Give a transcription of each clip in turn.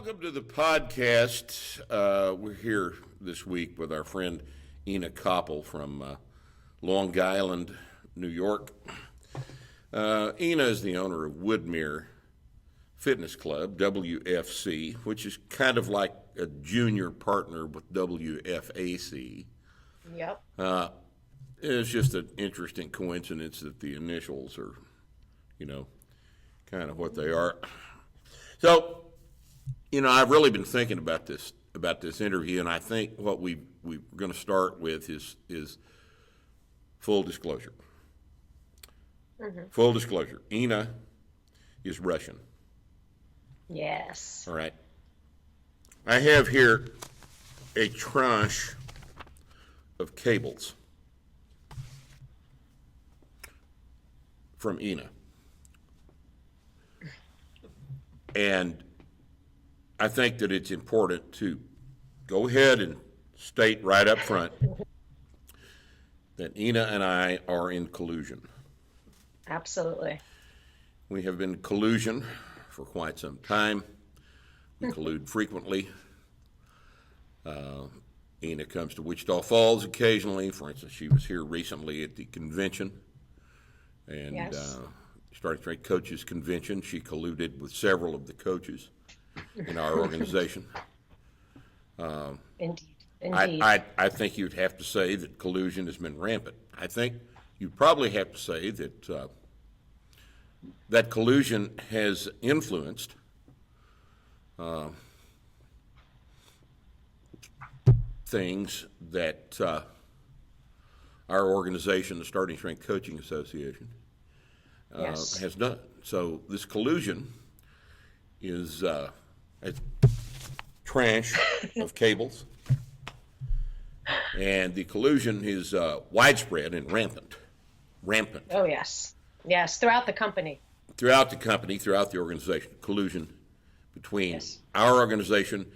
Welcome to the podcast. We're here this week with our friend Ina Koppel from Long Island, New York. Ina is the owner of Woodmere Fitness Club, WFC, which is kind of like a junior partner with WFAC. Yep. It's just an interesting coincidence that the initials are, kind of what they are. So, I've really been thinking about this interview, and I think what we're going to start with is full disclosure. Mm-hmm. Full disclosure. Ina is Russian. Yes. All right. I have here a tranche of cables from Ina. And I think that it's important to go ahead and state right up front that Ina and I are in collusion. Absolutely. We have been in collusion for quite some time. We collude frequently. Ina comes to Wichita Falls occasionally. For instance, she was here recently at the convention. And Yes. Starting Strength Coaches Convention. She colluded with several of the coaches in our organization. Indeed. I think you'd have to say that collusion has been rampant. I think you'd probably have to say that that collusion has influenced things that our organization, the Starting Strength Coaching Association, Yes. has done. So this collusion is a tranche of cables, and the collusion is widespread and rampant. Oh, yes. Yes, throughout the company. Throughout the company, throughout the organization, collusion between Yes. our organization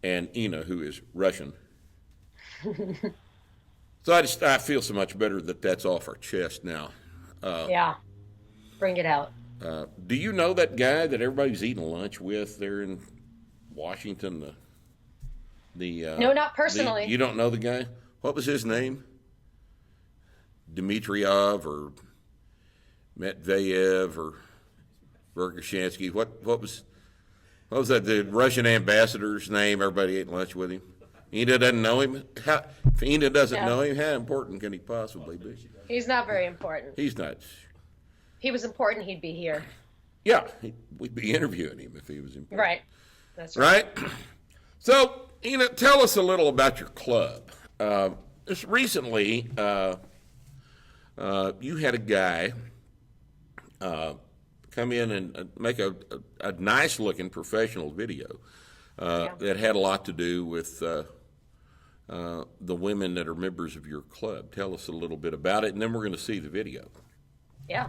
and Ina, who is Russian. So I feel so much better that that's off our chest now. Yeah. Bring it out. Do you know that guy that everybody's eating lunch with there in Washington? No, not personally. You don't know the guy? What was his name? Dmitriev or Medvedev or Verkhoshansky? What was that? The Russian ambassador's name? Everybody ate lunch with him. Ina doesn't know him. If Ina doesn't know him, how important can he possibly be? He's not very important. He's not. If he was important, he'd be here. Yeah, we'd be interviewing him if he was important. Right. That's right. Right? So, Ina, tell us a little about your club. Just recently, you had a guy come in and make a nice-looking professional video that had a lot to do with the women that are members of your club. Tell us a little bit about it, and then we're going to see the video. Yeah.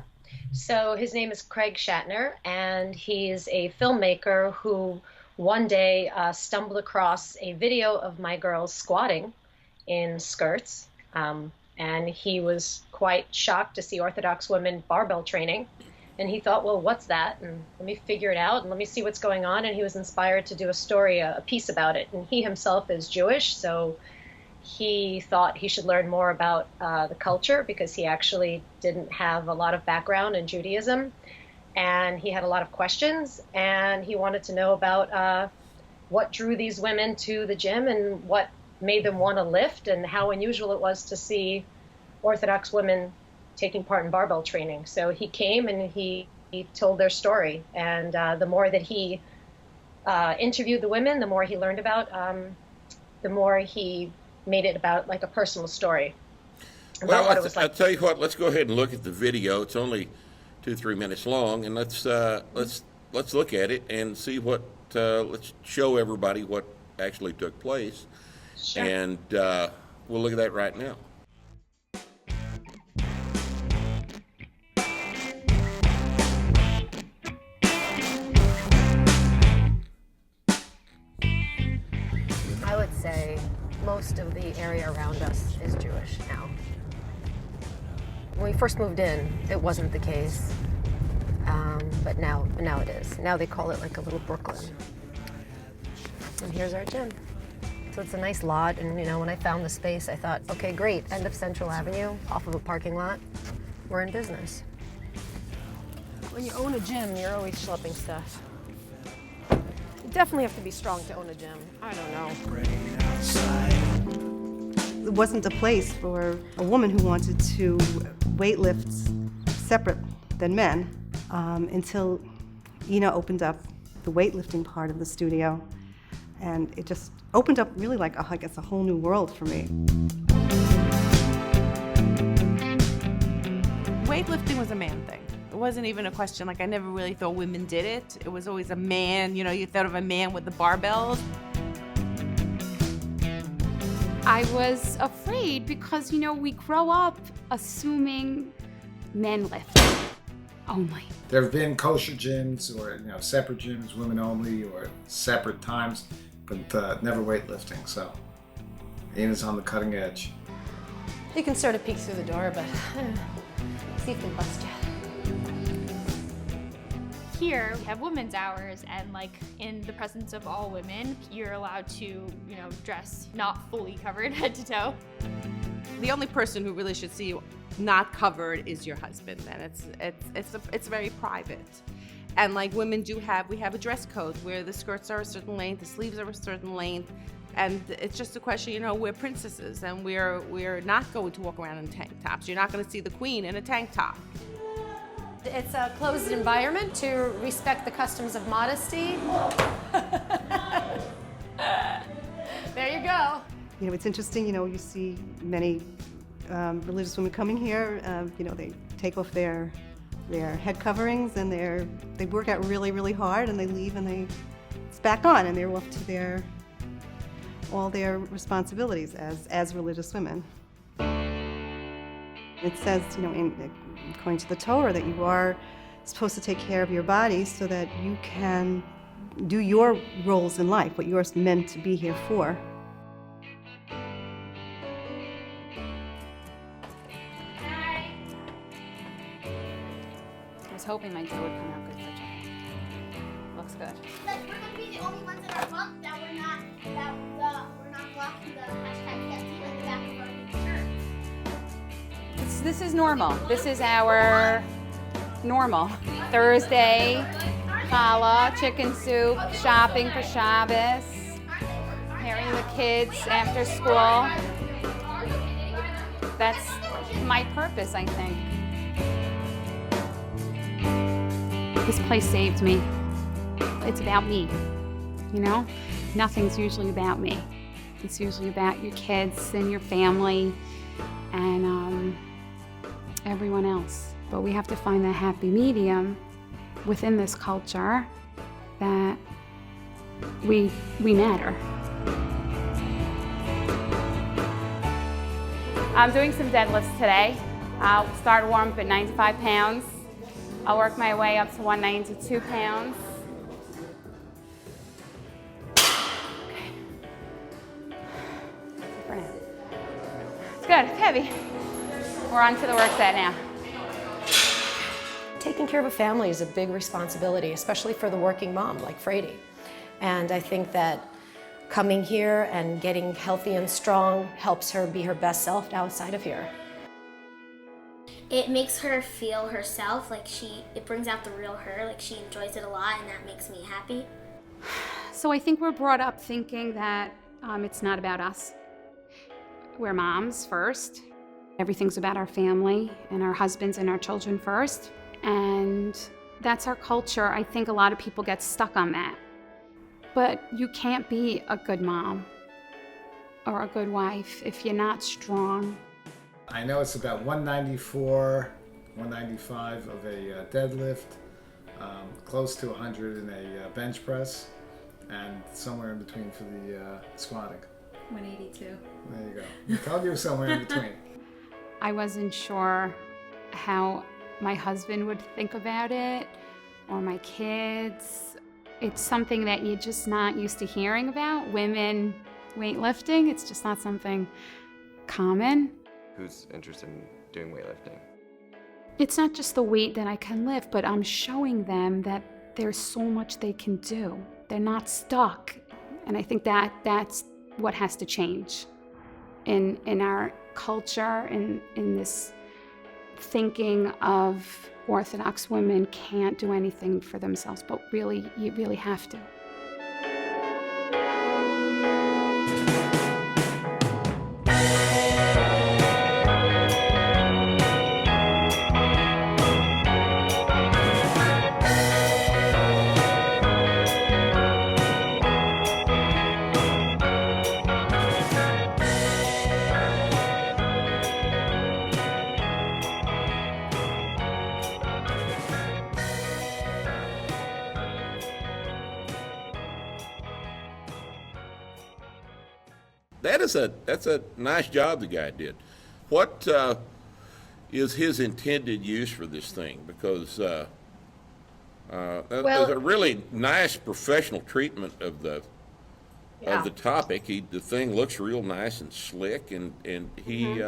So his name is Craig Shatner, and he's a filmmaker who one day stumbled across a video of my girls squatting in skirts, and he was quite shocked to see Orthodox women barbell training, and he thought, well, what's that? And let me figure it out, and let me see what's going on, and he was inspired to do a story, a piece about it, and he himself is Jewish, so he thought he should learn more about the culture because he actually didn't have a lot of background in Judaism, and he had a lot of questions, and he wanted to know about what drew these women to the gym and what made them want to lift and how unusual it was to see Orthodox women taking part in barbell training. So he came and he told their story, and the more that he interviewed the women, the more he learned about, the more he made it about like a personal story. Well, I'll tell you what. Let's go ahead and look at the video. It's only 2-3 minutes long, and let's look at it and see what. Let's show everybody what actually took place, Sure. and we'll look at that right now. I would say most of the area around us is Jewish now. When we first moved in, it wasn't the case, but now it is. Now they call it like a little Brooklyn. And here's our gym. So it's a nice lot, and you know, when I found the space, I thought, okay, great, end of Central Avenue, off of a parking lot, we're in business. When you own a gym, you're always schlepping stuff. You definitely have to be strong to own a gym. I don't know. It wasn't a place for a woman who wanted to weightlift separate than men until Ina opened up the weightlifting part of the studio, and it just opened up really like, I guess, a whole new world for me. Weightlifting was a man thing. It wasn't even a question. Like, I never really thought women did it. It was always a man, you know, you thought of a man with the barbells. I was afraid because, you know, we grow up assuming men lift only. There have been kosher gyms or, you know, separate gyms, women only, or separate times, but never weightlifting. So Ina's on the cutting edge. You can sort of peek through the door, but see if we can bust you. Here we have women's hours, and like in the presence of all women, you're allowed to, you know, dress not fully covered head to toe. The only person who really should see you not covered is your husband, and it's very private. And like women we have a dress code where the skirts are a certain length, the sleeves are a certain length, and it's just a question, you know, we're princesses, and we're not going to walk around in tank tops. You're not going to see the queen in a tank top. It's a closed environment to respect the customs of modesty. There you go. You know, it's interesting, you know, you see many religious women coming here, you know, they take off their head coverings and they work out really, really hard, and they leave and it's back on, and they're off to all their responsibilities as religious women. It says, you know, according to the Torah, that you are supposed to take care of your body so that you can do your roles in life, what you're meant to be here for. I was hoping my toe would come out good for Jay. Looks good. Like, we're gonna be the only ones in our month that we're not blocking the hashtag PST in the back of our shirt. This is normal. This is our normal. Thursday, challah, chicken soup, shopping for Shabbos, carrying the kids after school. That's my purpose, I think. This place saved me. It's about me, you know? Nothing's usually about me. It's usually about your kids and your family and everyone else. But we have to find that happy medium within this culture that we matter. I'm doing some deadlifts today. I'll start warm up at 95 pounds. I'll work my way up to 192 pounds. Okay. For now. It's good, it's heavy. We're on to the work set now. Taking care of a family is a big responsibility, especially for the working mom like Frady. And I think that coming here and getting healthy and strong helps her be her best self outside of here. It makes her feel herself, like it brings out the real her, like she enjoys it a lot, and that makes me happy. So I think we're brought up thinking that it's not about us. We're moms first. Everything's about our family and our husbands and our children first. And that's our culture. I think a lot of people get stuck on that. But you can't be a good mom or a good wife if you're not strong. I know it's about 194, 195 of a deadlift, close to 100 in a bench press, and somewhere in between for the squatting. 182. There you go. I told you somewhere in between. I wasn't sure how my husband would think about it or my kids. It's something that you're just not used to hearing about. Women weightlifting, it's just not something common. Who's interested in doing weightlifting? It's not just the weight that I can lift, but I'm showing them that there's so much they can do. They're not stuck And I think that's what has to change in our culture, in this thinking of Orthodox women can't do anything for themselves, but really, you really have to. That's a nice job the guy did. What is his intended use for this thing? Because there's a really nice professional treatment of the topic. The thing looks real nice and slick, and he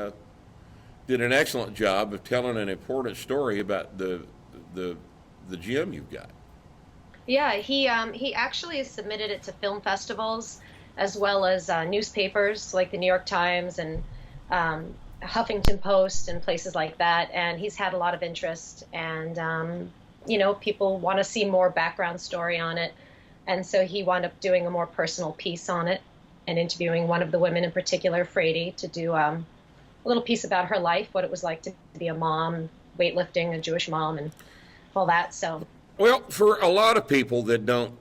did an excellent job of telling an important story about the gym you've got. Yeah, he actually submitted it to film festivals as well as newspapers like the New York Times and Huffington Post and places like that. And he's had a lot of interest, and people want to see more background story on it. And so he wound up doing a more personal piece on it and interviewing one of the women in particular, Frady, to do a little piece about her life, what it was like to be a mom, weightlifting, a Jewish mom, and all that. So, well, for a lot of people that don't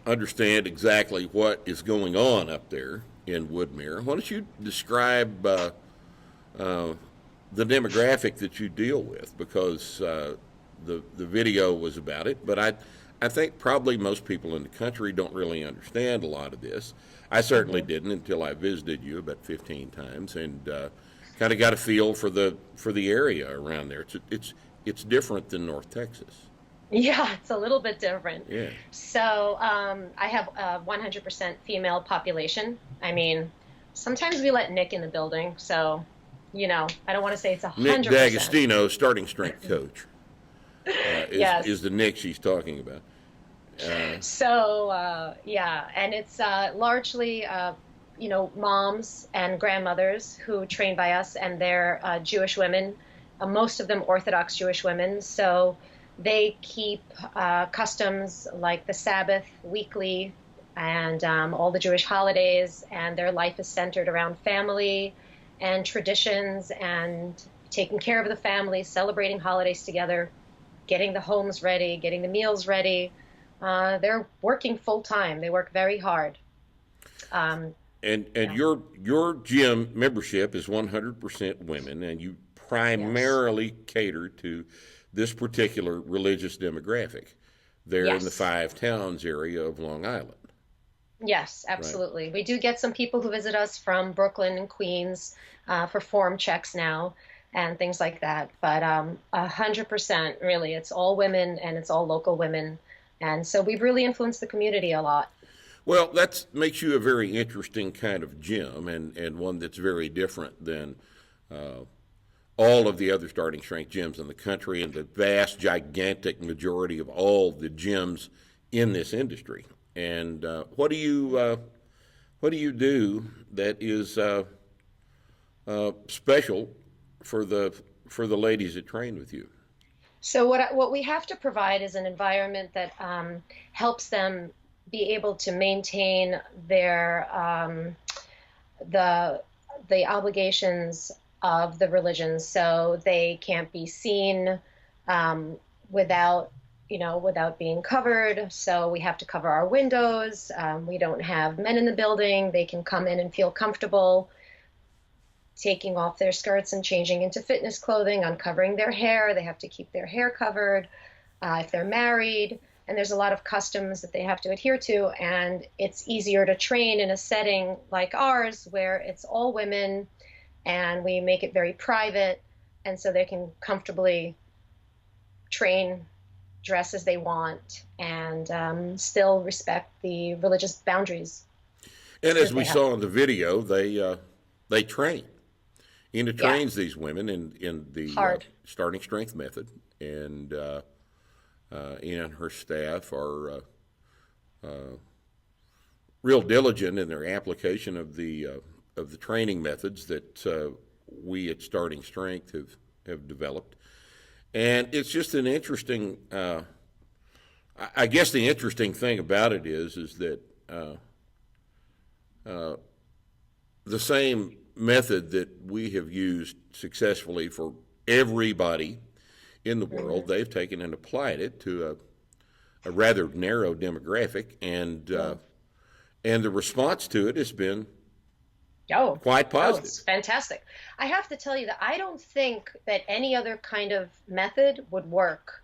understand exactly what is going on up there in Woodmere, why don't you describe the demographic that you deal with? Because the video was about it, but I think probably most people in the country don't really understand a lot of this. I certainly didn't until I visited you about 15 times and kind of got a feel for the area around there. It's different than North Texas. Yeah, it's a little bit different. Yeah. So I have a 100% female population. I mean, sometimes we let Nick in the building, so I don't want to say it's 100%. Nick D'Agostino, starting strength coach, yes. is the Nick she's talking about. And it's largely moms and grandmothers who train by us, and they're Jewish women, most of them Orthodox Jewish women. So they keep customs like the Sabbath weekly and all the Jewish holidays, and their life is centered around family and traditions and taking care of the family, celebrating holidays together, getting the homes ready, getting the meals ready. They're working full time. They work very hard. And your gym membership is 100% women, and you primarily cater to this particular religious demographic there in the Five Towns area of Long Island. Yes, absolutely. Right. We do get some people who visit us from Brooklyn and Queens for form checks now and things like that. But 100%, really, it's all women and it's all local women. And so we've really influenced the community a lot. Well, that makes you a very interesting kind of gym and one that's very different than all of the other starting strength gyms in the country and the vast, gigantic majority of all the gyms in this industry. And what do you do that is special for the ladies that train with you? So what we have to provide is an environment that helps them be able to maintain their the obligations of the religion. So they can't be seen without being covered. So we have to cover our windows. We don't have men in the building. They can come in and feel comfortable taking off their skirts and changing into fitness clothing, uncovering their hair. They have to keep their hair covered if they're married. And there's a lot of customs that they have to adhere to. And it's easier to train in a setting like ours where it's all women and we make it very private. And so they can comfortably train, dress as they want, and still respect the religious boundaries. And as we saw in the video, they train. Ina trains these women in the starting strength method, and Ina and her staff are real diligent in their application of the training methods that we at Starting Strength have developed. And it's just an interesting, I guess the interesting thing about it is that the same method that we have used successfully for everybody in the world, they've taken and applied it to a rather narrow demographic, and the response to it has been quite positive. It's fantastic. I have to tell you that I don't think that any other kind of method would work.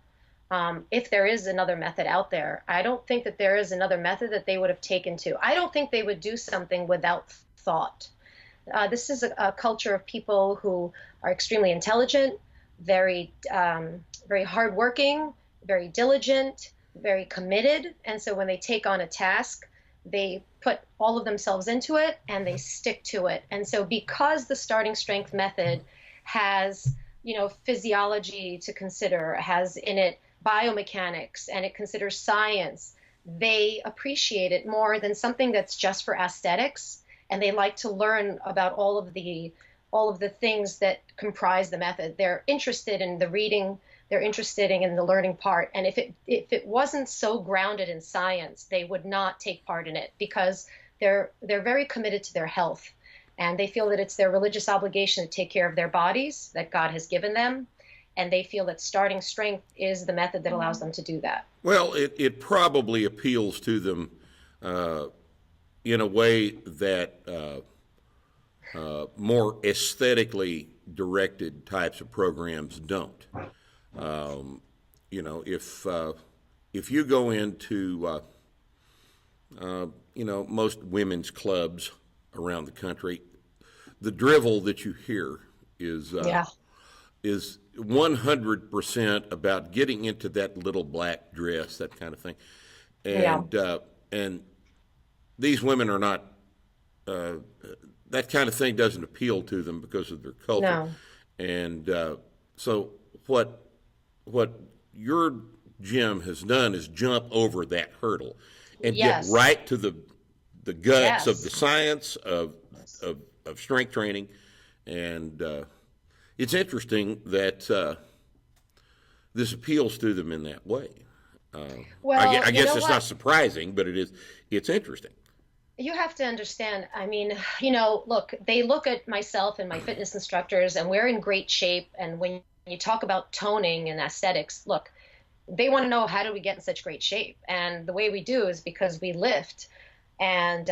If there is another method out there, I don't think that there is another method that they would have taken to. I don't think they would do something without thought. This is a culture of people who are extremely intelligent, very hardworking, very diligent, very committed. And so when they take on a task, they put all of themselves into it and they stick to it. And so because the Starting Strength method has, physiology to consider, has in it biomechanics, and it considers science, they appreciate it more than something that's just for aesthetics. And they like to learn about all of the things that comprise the method. They're interested in the reading, they're interested in the learning part. And if it wasn't so grounded in science, they would not take part in it, because they're very committed to their health. And they feel that it's their religious obligation to take care of their bodies that God has given them. And they feel that Starting Strength is the method that allows them to do that. Well, it probably appeals to them in a way that more aesthetically directed types of programs don't. If you go into most women's clubs around the country, the drivel that you hear is 100% about getting into that little black dress, that kind of thing, and these women are not. That kind of thing doesn't appeal to them because of their culture, and so what your gym has done is jump over that hurdle and get right to the guts of the science of strength training, and it's interesting that this appeals to them in that way. I guess it's not surprising, but it's interesting. You have to understand, look, they look at myself and my fitness instructors, and we're in great shape. And when you talk about toning and aesthetics, look, they want to know, how do we get in such great shape? And the way we do is because we lift. And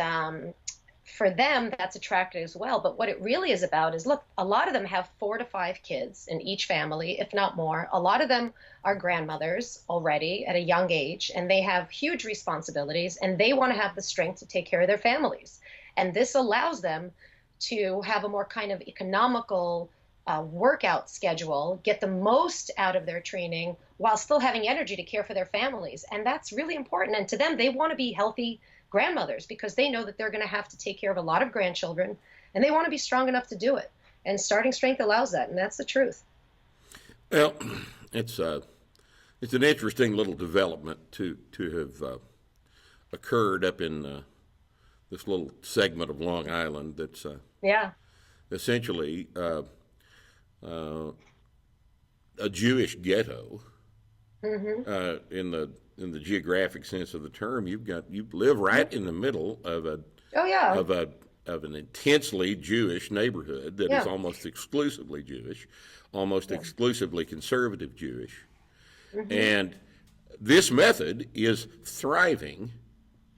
for them, that's attractive as well. But what it really is about is, look, a lot of them have 4 to 5 kids in each family, if not more. A lot of them are grandmothers already at a young age, and they have huge responsibilities, and they want to have the strength to take care of their families. And this allows them to have a more kind of economical workout schedule, get the most out of their training while still having energy to care for their families. And that's really important. And to them, they want to be healthy grandmothers because they know that they're going to have to take care of a lot of grandchildren, and they want to be strong enough to do it. And Starting Strength allows that, and that's the truth. Well, it's an interesting little development to have occurred up in this little segment of Long Island that's essentially a Jewish ghetto. In the geographic sense of the term. You live right in the middle of an intensely Jewish neighborhood that is almost exclusively Jewish, almost exclusively conservative Jewish, and this method is thriving.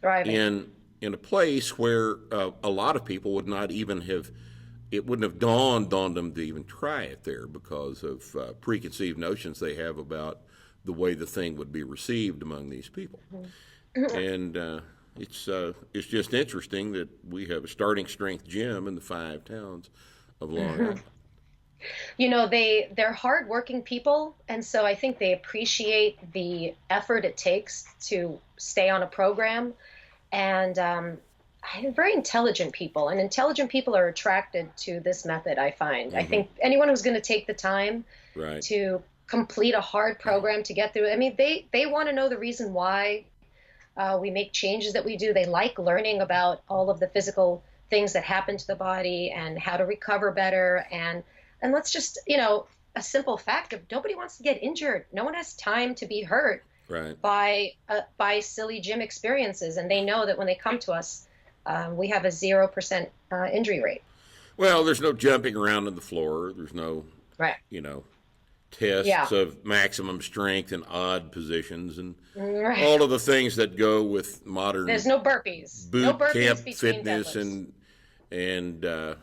in a place where a lot of people would not even have. It wouldn't have dawned on them to even try it there because of preconceived notions they have about the way the thing would be received among these people. And it's just interesting that we have a Starting Strength gym in the 5 towns of Long Island. You know, they're hardworking people, and so I think they appreciate the effort it takes to stay on a program. And very intelligent people, and intelligent people are attracted to this method, I find. I think anyone who's going to take the time to complete a hard program to get through, I mean, they want to know the reason why We make changes that we do. They like learning about all of the physical things that happen to the body and how to recover better. And let's just, a simple fact of nobody wants to get injured. No one has time to be hurt Right. by silly gym experiences. And they know that when they come to us, we have a 0% injury rate. Well, there's no jumping around on the floor. There's no, Right. Tests Yeah. of maximum strength in odd positions and Right. all of the things that go with modern There's no burpees. boot No burpees camp between fitness deadlifts. and the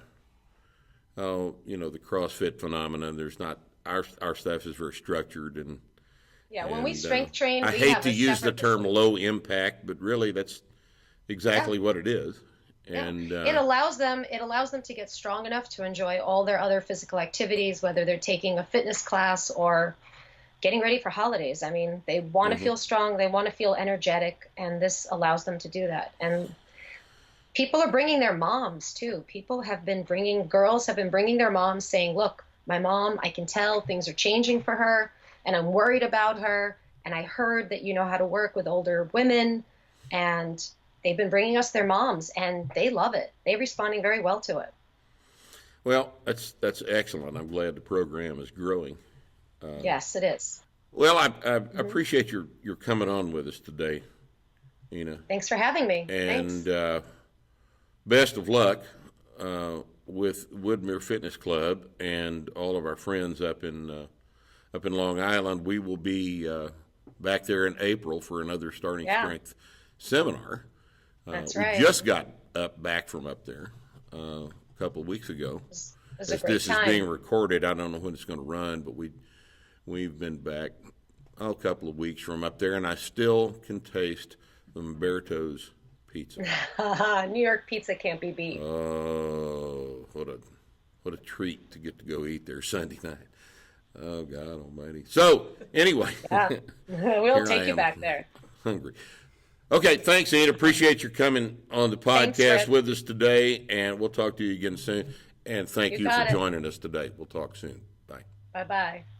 CrossFit phenomenon. There's not our stuff is very structured and Yeah, when we and, strength train, I we hate have to a use the separate term facility. low impact, but really that's exactly what it is. Yeah. And It allows them to get strong enough to enjoy all their other physical activities, whether they're taking a fitness class or getting ready for holidays. I mean, they want to feel strong, they want to feel energetic, and this allows them to do that. And people are bringing their moms too. Girls have been bringing their moms saying, look, my mom, I can tell things are changing for her and I'm worried about her. And I heard that you know how to work with older women, and they've been bringing us their moms and they love it. They're responding very well to it. well, that's excellent. I'm glad the program is growing. Yes, it is. Well, I appreciate your coming on with us today, Ina. Thanks for having me. And Thanks. best of luck with Woodmere Fitness Club and all of our friends up in Long Island. We will be back there in April for another Starting Yeah. Strength seminar. That's we right. just got back from up there a couple of weeks ago. It was a As great this time. is being recorded, I don't know when it's going to run, but we've been back a couple of weeks from up there, and I still can taste the Rippetoe's pizza. New York pizza can't be beat. Oh, what a treat to get to go eat there Sunday night. Oh, God almighty. So, anyway. Yeah. We'll Here take I you am, back there. Hungry. Okay, thanks, Ed. Appreciate your coming on the Thanks, podcast Fred. with us today, and we'll talk to you again soon. And thank You you for got it. joining us today. We'll talk soon. Bye. Bye-bye.